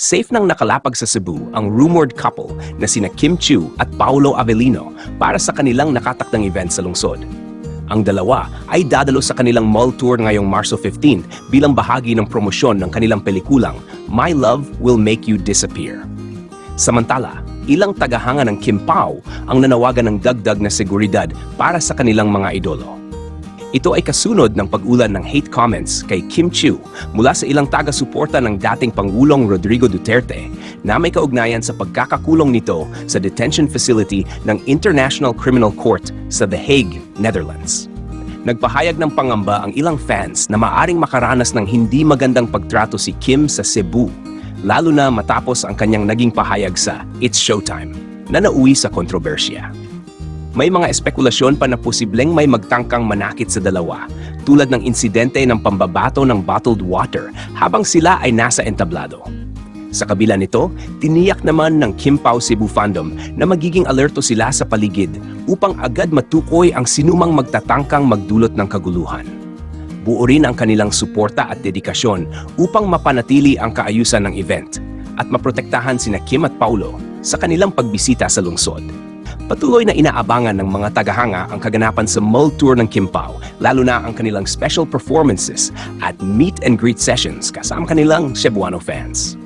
Safe nang nakalapag sa Cebu ang rumored couple na sina Kim Chiu at Paolo Avellino para sa kanilang nakatakdang event sa lungsod. Ang dalawa ay dadalo sa kanilang mall tour ngayong Marso 15 bilang bahagi ng promosyon ng kanilang pelikulang My Love Will Make You Disappear. Samantala, ilang tagahanga ng Kim Pao ang nanawagan ng dagdag na seguridad para sa kanilang mga idolo. Ito ay kasunod ng pag-ulan ng hate comments kay Kim Chiu mula sa ilang taga-suporta ng dating Pangulong Rodrigo Duterte na may kaugnayan sa pagkakakulong nito sa detention facility ng International Criminal Court sa The Hague, Netherlands. Nagpahayag ng pangamba ang ilang fans na maaring makaranas ng hindi magandang pagtrato si Kim sa Cebu, lalo na matapos ang kanyang naging pahayag sa It's Showtime na nauwi sa kontrobersya. May mga espekulasyon pa na posibleng may magtangkang manakit sa dalawa, tulad ng insidente ng pambabato ng bottled water habang sila ay nasa entablado. Sa kabila nito, tiniyak naman ng Kim Pao Cebu fandom na magiging alerto sila sa paligid upang agad matukoy ang sinumang magtatangkang magdulot ng kaguluhan. Buo rin ang kanilang suporta at dedikasyon upang mapanatili ang kaayusan ng event at maprotektahan sina Kim at Paolo sa kanilang pagbisita sa lungsod. Patuloy na inaabangan ng mga tagahanga ang kaganapan sa mall tour ng Kim Pao, lalo na ang kanilang special performances at meet and greet sessions kasama kanilang Cebuano fans.